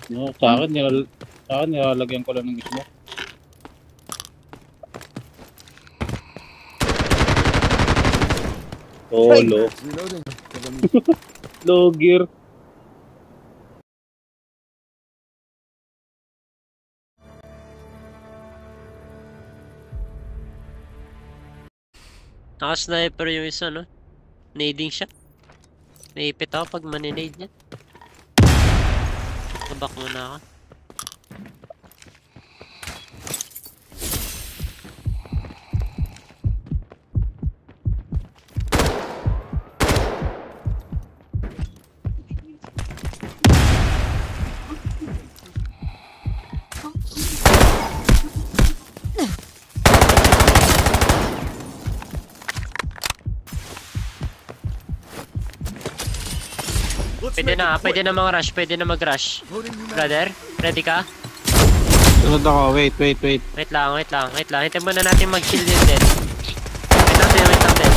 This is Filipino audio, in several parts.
No, sa akin nilalagyan ko lang ng smoke. Solo. Low gear. Naka-sniper yung isa, no? Nading siya. Naipit ako pag maninade niya. Nabak mo na ako. Pwede na mga rush, pwede na mag-rush. Brother, ready ka? Sunod ako, wait. Wait lang. Hintayin muna natin mag-shield din. Wait lang din.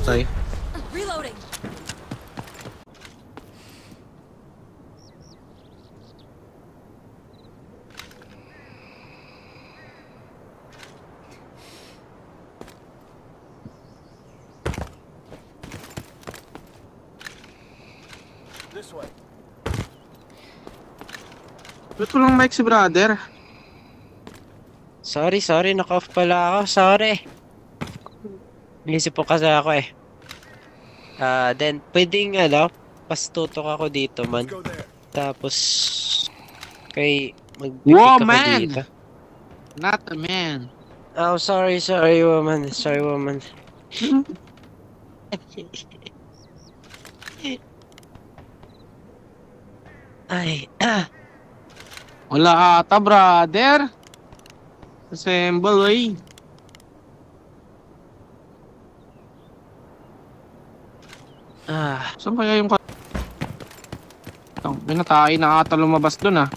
Sorry. Reloading. This way. Ba't walang mic si brother? Sorry, naka-off pala ako. Sorry. Inisip po kasi ako eh. Then, pwedeng pastutok ako dito man. Go there. Tapos, mag-pick Wow, ako man! dito. Not a man. Oh, sorry, woman. Sorry, woman. Ay, Wala ata, brother. Assemble, eh. Saan kaya yung pinatay na ata lumabas dun, ah.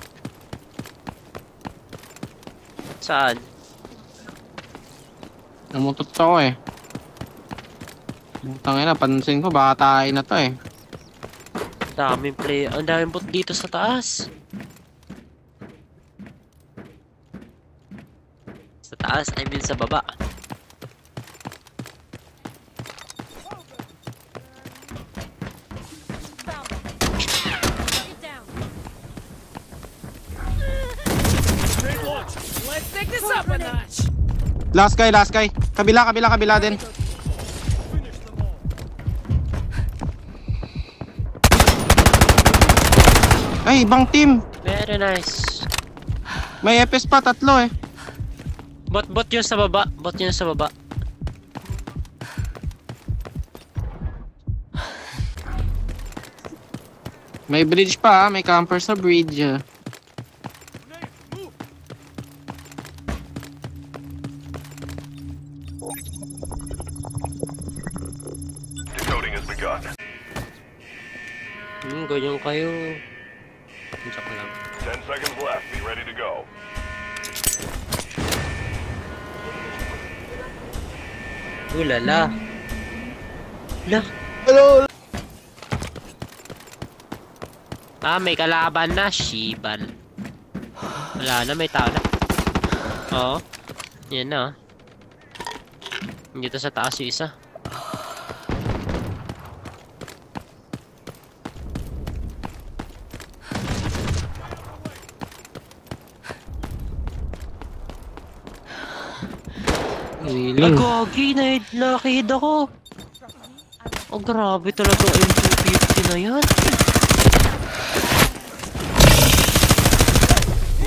saan? Namutot ako, eh. Tangina, pansin ko, baka tayo na to, eh. Daming play. Ang daming bot dito sa taas. Sa taas, I mean sa baba. Get down. Grenade launch. Let's pick this up a notch. Last guy. Kabila din. Finish them all. Ay, ibang team. Very nice. May FS pa, 3, eh. Bot yun sa baba. May bridge pa, may camper sa bridge. Grenade. Move. Decoding has begun. Ganyan kayo. Joke lang. 10 seconds left. Be ready to go. Ulala. Hello. May kalaban na. Shibal. Wala na, may tao na. Oo. Yan na. Dito sa taas yung isa. Gogi, nakahid ako. Oh, grabe talaga yung 250 na yan.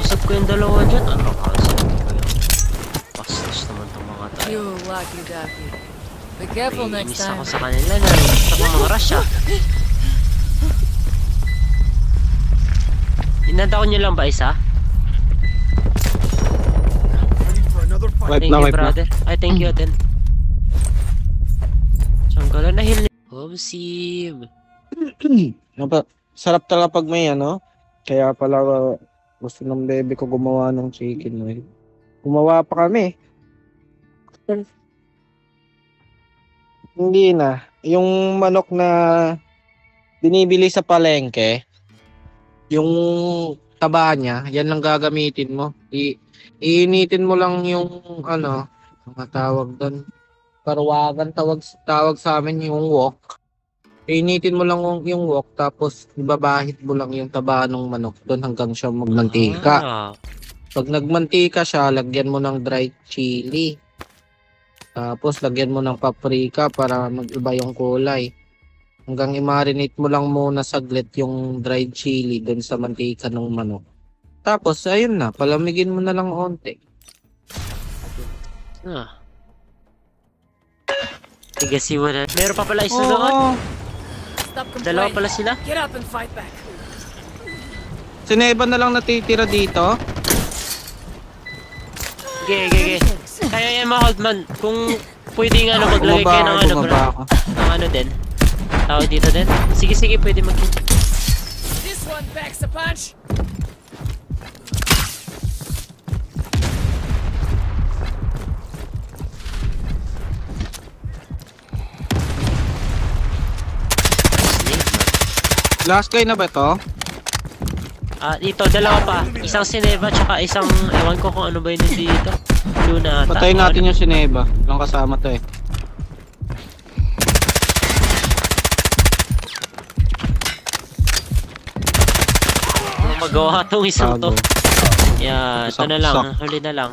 Masap ko yung dalawa dyan. Ano kasi? Bastos naman itong mga tayo. You lucky ducky. Be careful next Inis ako time. sa kanila na. Gusto ko mga rush ah. Inanda ko nyo lang ba isa? Ready for another fight. Thank you, brother. Ay, thank you din. Sanggalan na heal. Homesiv. Sarap talaga pag may kaya pala gusto ng bebe ko gumawa ng chicken wing. Gumawa pa kami. Hindi na. Yung manok na binibili sa palengke, yung taba niya, yan lang gagamitin mo. Iinitin mo lang yung ano, tawag doon. Parwagan tawag sa amin yung wok. Iinitin mo lang yung wok tapos ibabahid mo lang yung taba ng manok doon hanggang siya magmantika. Ah, Pag nagmantika siya, lagyan mo ng dried chili. Tapos lagyan mo ng paprika para mag-iba yung kulay. Hanggang i-marinate mo lang muna saglit yung dried chili dun sa mantika ng manok. Tapos ayun na, palamigin mo na lang onti. ah. Tigasin mo na. Meron pa pala isa Oo. doon. Stop Dalawa complaining. pala sila. Get up and fight back. Sineba na lang natitira dito. Gege. Kaya yan mga Holdman, kung pwedeng maglagay Bumaba kayo ng ako, bumaba ako. ng din. Tawag dito din. Sige, pwede mag... This one packs a punch. Last guy na ba to? Dito, dalawa pa. Isang Sineva, tsaka isang, ewan ko kung ano ba yun dito. Luna ata. Patayin natin yung Sineba. Walang kasama to eh. Magawa tong isang to. Bago. Yeah, ito na lang. Sak. Huli na lang.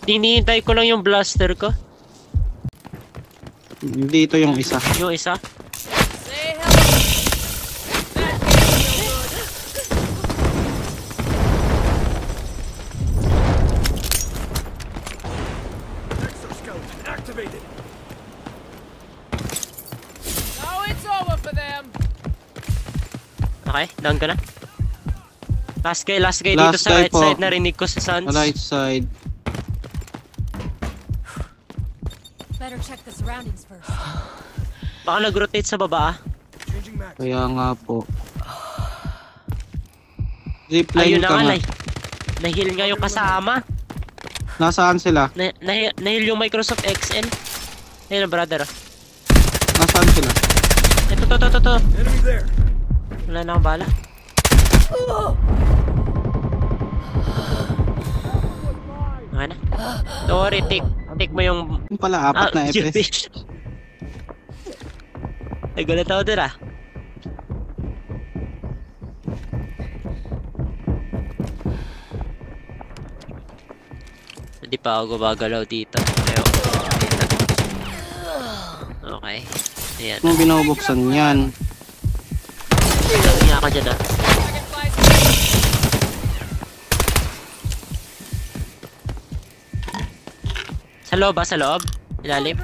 Hinihintay ko lang yung blaster ko. Dito yung isa. Yung isa. Say hello. That feels so good. Exoskeleton activated. Now it's over for them. Okay, down ka na. Last guy Last dito sa guy right po. side. Narinig ko sa Sans. Right side. Better check the surroundings first. Baka nag-rotate sa baba. Changing max. Kaya nga po. Zipline Ayun na ka nga, nga. nahil nga yung kasama. Nasaan sila? Nahil yung Microsoft XL. Ayun, brother. Nasaan sila? Ito. Enemy there. Wala na akong bala. Okay na. Don't worry, take mo yung... Yung pala, apat na yun, FPS. bitch. Ay, gulat ako dun ah. Hindi pa ako gumagalaw dito. Okay. Ayan. Nung binubuksan yan. Hindi ako dyan ah. Dragonflies. Sa loob ah, sa loob. Ilalim.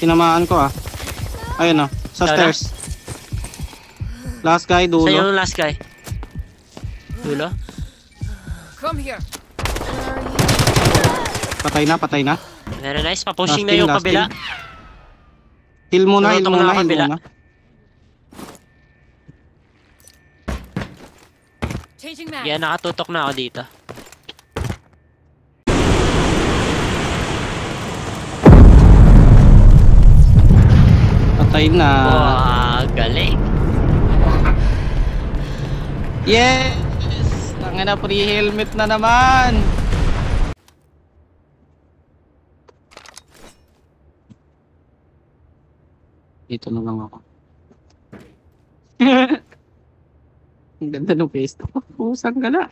Tinamaan ko ah. Ayun oh. Sa Tara. stairs. Last guy, Saan dulo. yung last guy? Dulo? Come here. Patay na. Very nice. Papushing Last na yung team, last kabila. Heal muna, heal Turutok na muna, heal kabila. muna. Changing mag. Yan, nakatutok na ako dito. Patay na. Wow, galing. Yes! Tangin na, free helmet na naman. Dito na lang ako. Ang ganda ng face to. Pusang ka na.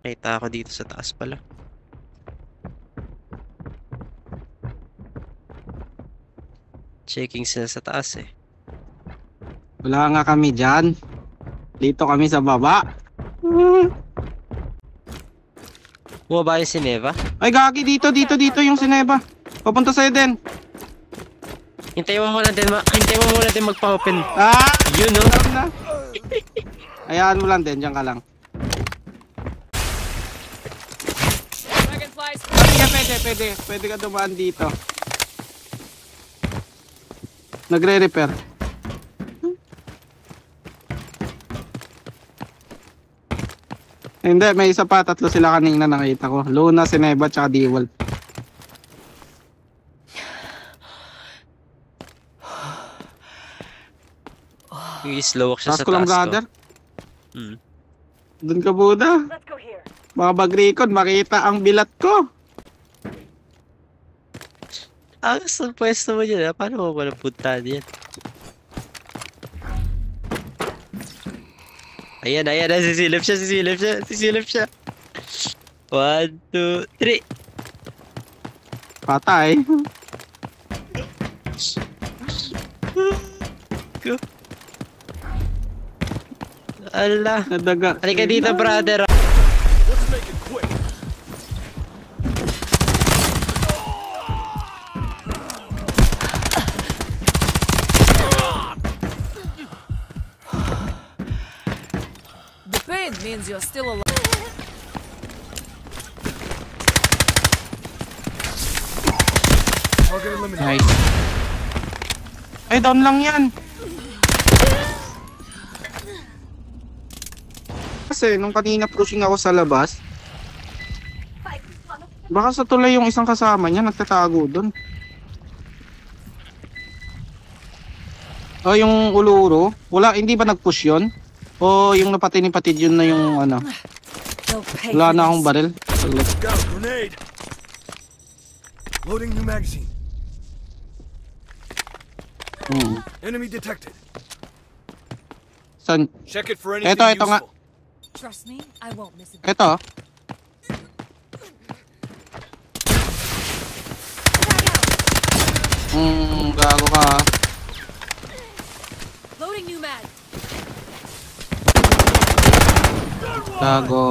Nakita ako dito sa taas pala. Checking sila sa taas eh. Wala nga kami dyan. Dito kami sa baba. Bumaba yung si Neva. Ay gagi, dito yung Sineba. Papunta sa'yo din. Hintayin mo muna din magpa-open. Ah! Yun no? Alam na. Hayaan mo lang din, dyan ka lang. Dragonflies. Pwede ka dumaan dito. Nagre-repair. Hindi, may isa pa. Tatlo sila kanina nakita ko. Luna, Sineba, tsaka D-Wolf. Yung slow walk siya Taas sa ko lang, taas ko. brother. Hmm. Doon ka, Buda. Let's go here. Mga bagrikod, makita ang bilat ko. Angas ng pwesto mo dyan, ha? Paano mo ba napuntahan yan? Ayan, sisilip siya. 1, 2, 3. Patay. Ala. Nadaga. Halika dito, brother. Let's make it quick. The pain means you're still alive. Target eliminated. Nice. Ay, down lang yan. Kasi nung kanina pushing ako sa labas, baka sa tulay yung isang kasama niya nagtatago doon. O yung uluro, wala, hindi ba nag-push yun? O yung napatid yun na yung ano, They'll pay wala for na akong this. baril. Scout grenade. Loading new magazine. Enemy detected. San? Check it for anything Ito nga. useful. Trust me, I won't miss it. Ito. Gago ka. Loading new mag. Gago.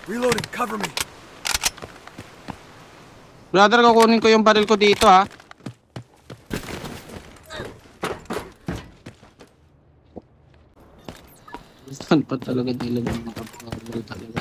Reloading. Cover me. Brother, kukunin ko yung baril ko dito ha. Saan pa talaga nila yung makapagbaril talaga.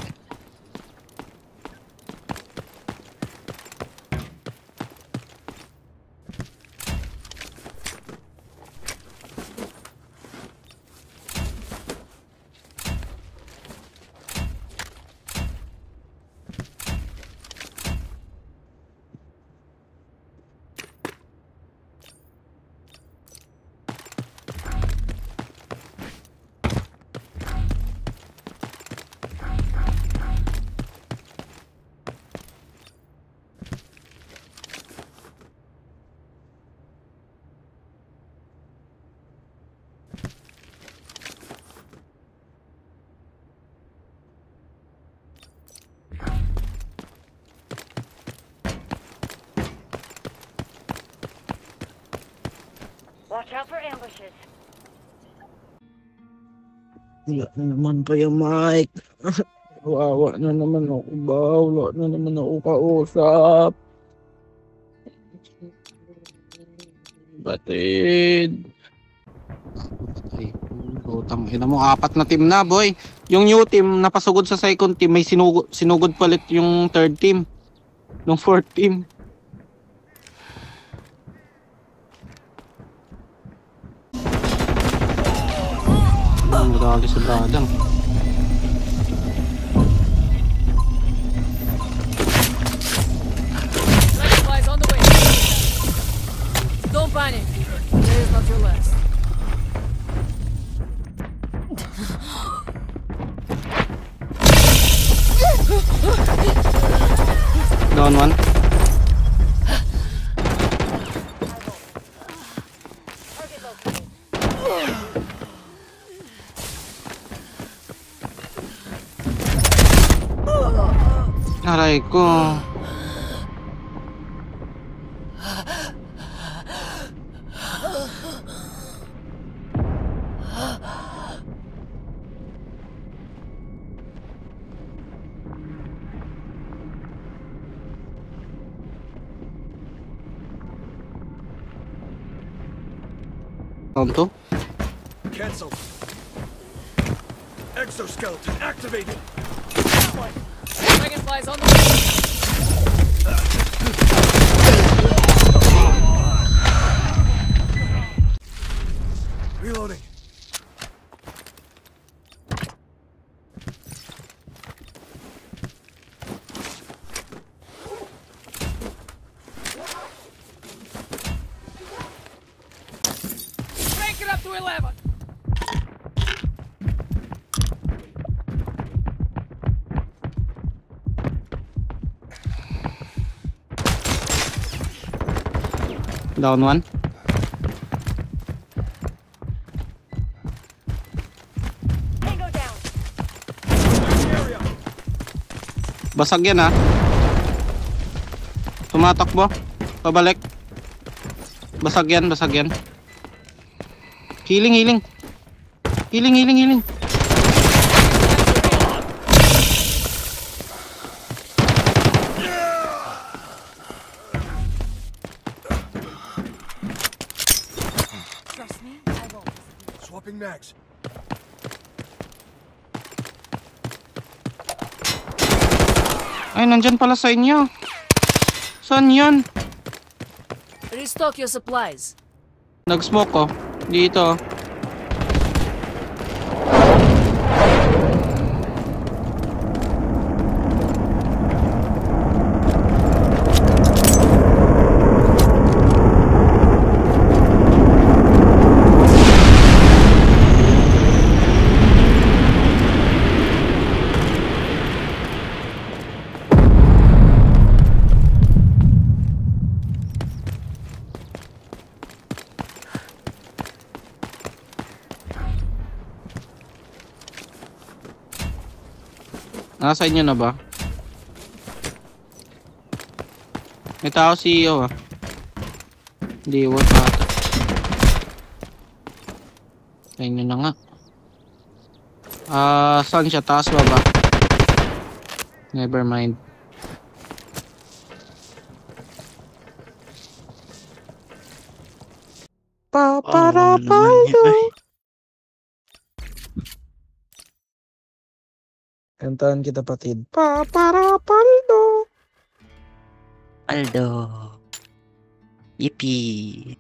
Watch out for ambushes. Wala na naman kaya Mike. Wawa na naman ako ba? Wala na naman ako kausap. Batid. Ay, utang ina mo, 4 na team na, boy. Yung new team napasugod sa second team, may sinugod palit yung third team. Nung fourth team. Madali sa dadang. Supplies on the way. Don't panic. Today is not your last. Down one. Aray ko. Round 2. Cancel. Exoskeleton activated. Dragonflies on the way. Reloading. Down one. Tango down. Area. Basag yan ha. Tumatakbo. Pabalik. Basag yan, basag yan. Healing, healing. Healing, healing, healing. Trust me, I won't. Swapping mags. Ay, nandyan pala sa inyo. Saan yan? Restock your supplies. Nag-smoke ko. Dito. Nasa inyo na ba? May tao CEO ah. Hindi, what ata. Sa inyo na nga. Saan siya? Taas ba ba? Never mind. Paparapaldo. Kantahan kita, patid. Paparapaldo. Aldo. Yippee.